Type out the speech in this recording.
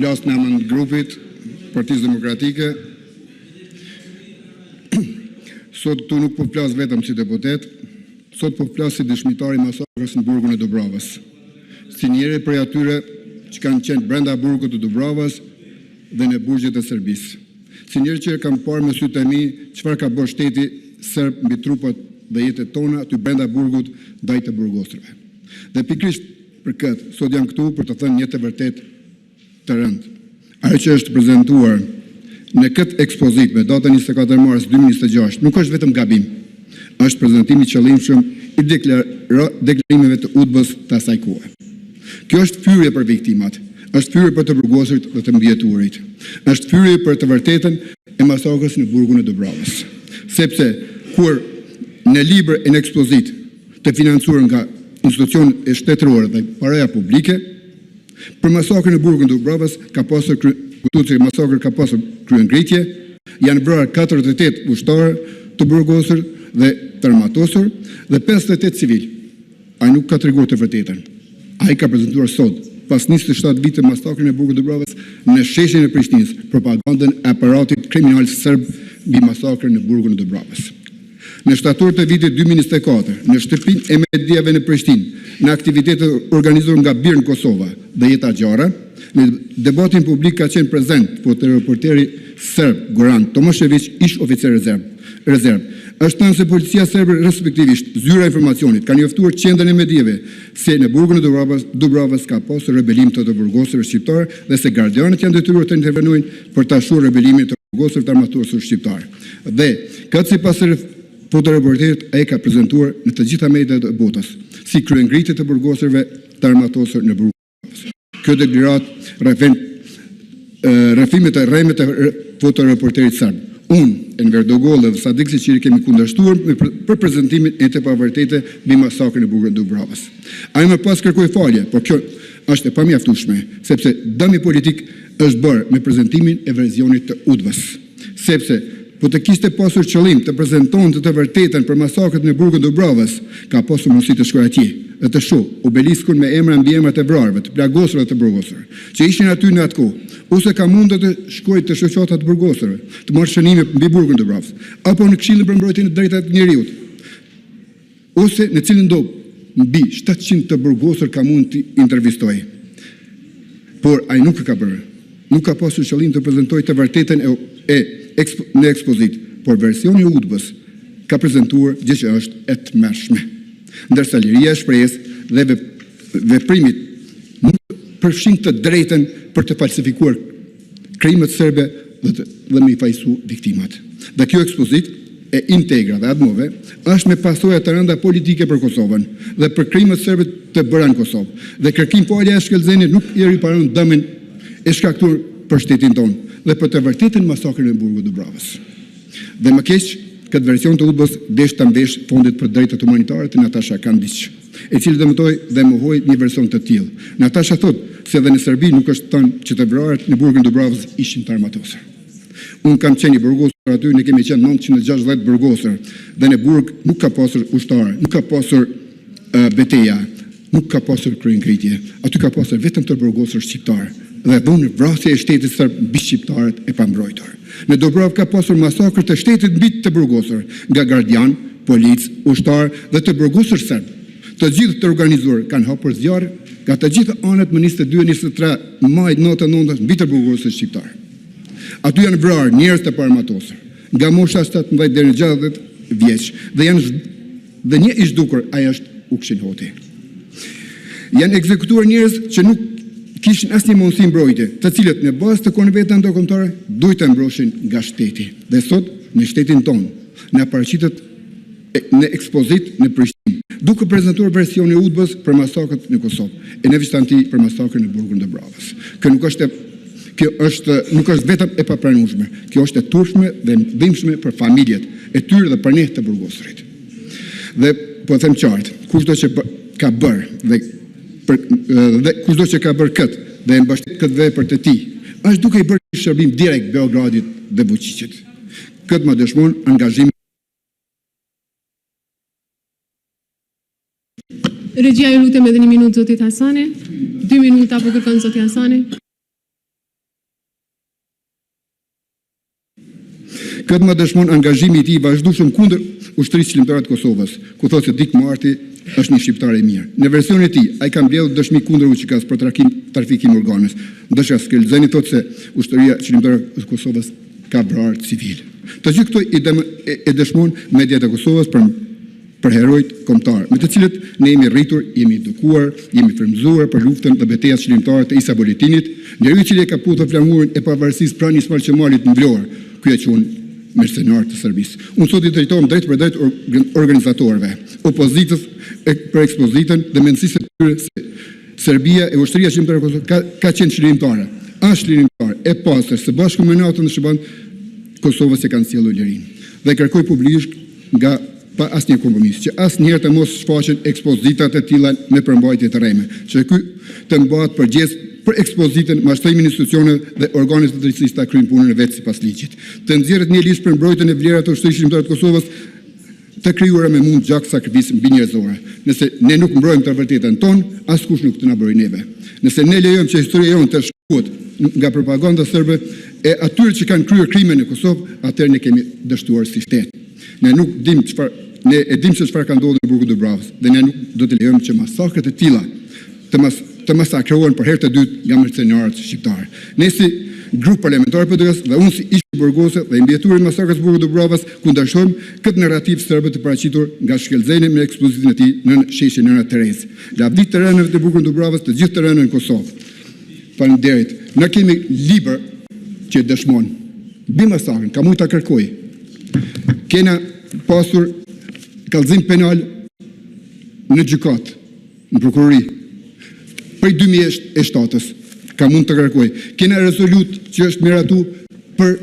flas në emër të grupit Partisë Demokratike. Sot tu nuk po flas vetëm si deputet, sot po flas si dëshmitar i masakrës në burgun e Dubravës. Si njëri prej atyre që kanë qenë brenda burgut të Dubravës dhe në burgjet e Serbisë. Si njëri që kam parë me sytë e mi çfarë ka bërë shteti serb mbi trupat dhe jetët tona aty brenda burgut ndaj të burgosërve. Dhe pikërisht për këtë, sot jam këtu për të thënë një të vërtet të rëndë. Ajo që është prezentuar në këtë ekspozit me datën 24 mars 2026 nuk është vetëm gabim, është prezentimi i qëllimshëm i deklarimeve të UDBA-s të asaj kohe. Kjo është fyrje për viktimat, është fyrje për të burgosurit dhe të mbjetuarit, është fyrje për të vërtetën e masakrës në burgun e Dubravës. Sepse kur në libër e në ekspozit të financuar nga institucion e shtetërore dhe paraja publike, për masakrën e burgun e Dubravës ka pasur masakrë ka pasur kryengritje, janë vrarë 48 ushtarë të burgosur dhe të armatosur dhe 58 civil. Ai nuk ka treguar të vërtetën. Ai ka prezantuar sot, pas 27 vite masakrën e burgut të Dubravës në sheshin e Prishtinës, propagandën e aparatit kriminal serb mbi masakrën në burgun e Dubravës. Në shtator të vitit 2024, në shtëpinë e mediave në Prishtinë, në aktivitetet organizuar nga BIR në Kosova dhe Jeta Gjara, në debatin publik ka qenë prezent fotoreporteri serb Goran Tomashević, ish oficer rezerv. Është thënë se policia serbe respektivisht zyra e informacionit ka njoftuar qendrën e mediave se në burgun e Dubravës ka pasur rebelim të burgosërve shqiptar dhe se gardianët janë detyruar të intervenojnë për ta shuar rebelimin të burgosërve të armatosur shqiptar. Dhe këtë sipas fotoreporterit ai ka prezantuar në të gjitha mediat e botës si kryengritje të burgosërve të armatosur në burgun e Dubravës. Kjo deklarat rrëfimet e rreme të fotoreporterit serb. Unë, Enver Dogolle dhe Sadik Siçiri kemi kundërshtuar për prezantimin e të pavërtetë mbi masakrën e burgut të Dubravës. Ai më pas kërkoi falje, por kjo është e pamjaftueshme, sepse dëmi politik është bërë me prezantimin e versionit të UDBA-s. Sepse po të kishte pasur qëllim të prezantonte të vërtetën për masakrën në burgun e Dubravës, ka pasur mundësi të shkojë atje dhe të shoh obeliskun me emra mbi emrat e vrarëve, të plagosur dhe të burgosur, që ishin aty në atë kohë, ose ka mundur të shkojë të shoqata të burgosurve, të marrë shënime mbi burgun e Dubravës, apo në Këshillin për mbrojtjen e drejtave të njerëzit, ose në cilin do mbi 700 të burgosur ka mund të intervistojë. Por ai nuk e ka bërë. Nuk ka pasur qëllim të prezantojë të vërtetën në ekspozit, por versioni i UDBA-s ka prezantuar gjë që është e tmerrshme. Ndërsa liria e shpresë dhe veprimit nuk përfshin të drejtën për të falsifikuar krimet serbe dhe me i fajsu viktimat. Dhe kjo ekspozit e Integra dhe Admove është me pasoja të rënda politike për Kosovën dhe për krimet serbe të bëra në Kosovë. Dhe kërkim falja e shkelzenit nuk i riparon dëmin e shkaktuar për shtetin tonë dhe për të vërtetën masakrën e burgut të Dubravës. Dhe më keq, këtë version të UDBA-s desh të mbesh fondit për drejtat humanitare të Natasha Kandić, e cili dëmtoi dhe mohoi një version të tillë. Natasha thotë se edhe në Serbi nuk është thënë që të vrarët në burgun e Dubravës ishin të armatosur. Unë kam qenë i burgosur aty, ne kemi qenë 960 burgosur dhe në burg nuk ka pasur ushtarë, nuk ka pasur beteja, nuk ka pasur kryengritje. Aty ka pasur vetëm të burgosur shqiptarë dhe dhunë vrasje e shtetit serb mbi shqiptarët e pambrojtur. Në Dubravë ka pasur masakrë të shtetit mbi të burgosur nga gardian, policë, ushtar dhe të burgosur serb. Të gjithë të organizuar kanë hapur zjarr nga të gjitha anët më 22-23 maj 99 mbi të burgosur shqiptar. Aty janë vrarë njerëz të paarmatosur, nga mosha 17 deri në 60 vjeç dhe një i zhdukur ai është Ukshin Hoti. Janë ekzekutuar njerëz që nuk kishin asnjë mundësi mbrojtje, të cilët në bazë të konveneve ndërkombëtare duhet të mbroshin nga shteti. Dhe sot në shtetin tonë, në paraqitet në ekspozit në Prishtinë, duke prezantuar versioni e UDBA-s për masakrën në Kosovë e në Vishtanti për masakrën në burgun e Dubravës. Kjo nuk është vetëm e papranueshme, kjo është e turpshme dhe dhimbshme për familjet e tyre dhe për ne të burgosurit. Dhe po them qartë, kushdo që ka bërë dhe kushdo që ka bërë këtë dhe e mbështet këtë vepër të tij, është duke i bërë shërbim direkt Beogradit dhe Vučićit. Këtë më dëshmon angazhimi. Regjia ju lutem edhe 1 minutë zotit Hasani, 2 minuta po kërkon zoti Hasani. Këtë më dëshmon angazhimi i tij vazhdueshëm kundër ushtrisë qëllimtare të Kosovës, ku thotë se Dik Marti është një shqiptar i mirë. Në versionin e tij, ai ka mbledhur dëshmi kundër UÇK-s për trafikim organës. Ndërsa Skelzeni thotë se ushtria qëllimtare e Kosovës ka vrarë civil. Të gjithë këto e dëshmon mediat e Kosovës për herojt kombëtar, me të cilët ne jemi rritur, jemi edukuar, jemi frymëzuar për luftën dhe betejat qëllimtare të Isa Boletinit, njeriu i cili ka puthur flamurin e pavarësisë pranë Ismail Qemalit në Vlorë, ky e quhen mercenar të Serbisë. Unë sot i drejtohem drejt për drejt organizatorëve, opozitës për ekspozitën dhe mendësisë të tyre se Serbia e ushtria qëllimtare e Kosovës ka qenë çlirimtare, është çlirimtare e pastër së bashku me NATO në Shqipëri, Kosovës e kanë sjellur lirinë dhe kërkoj publikisht nga pa asnjë kompromis, që asnjëherë të mos shfaqen ekspozitat e tilla me përmbajtje të rreme, që ky të mbahet përgjegjës për ekspozitën, mashtrimin e institucioneve dhe organet të drejtësisë ta kryejnë punën e vet sipas ligjit. Të nxjerrët një listë për mbrojtjen e vlerave të ushtrisë qëllimtare të Kosovës, të krijuara me mund gjak sakrificë mbi njerëzore. Nëse ne nuk mbrojmë të vërtetën tonë, askush nuk të na mbrojë neve. Nëse ne lejojmë që historia jonë të shkruhet nga propaganda serbe e atyre që kanë kryer krime në Kosovë, atëherë ne kemi dështuar si shtet. Ne nuk dim ne e dim se çfarë ka ndodhur në burgun e Dubravës dhe ne nuk do të lejojmë që masakret e tilla të masakrohen për herë të dytë nga mercenarët shqiptar. Ne si grup parlamentar PDS dhe unë si ish burgose dhe mbjeturi i masakrës së burgut të Dubravës kundërshtojmë këtë narrativ serbe të paraqitur nga Shkelzeni me ekspozitën e tij në sheshin Nëna Terezë. Lavdit të rënëve të burgut të Dubravës, të gjithë të rënëve në Kosovë. Faleminderit. Ne kemi libër që dëshmon mbi masakrën, ka mujt ta kërkoj. Kena pasur kallëzim penal në gjykat, në prokurori, prej 2007-ës, ka mund të kërkoj. Kena rezolut që është miratu për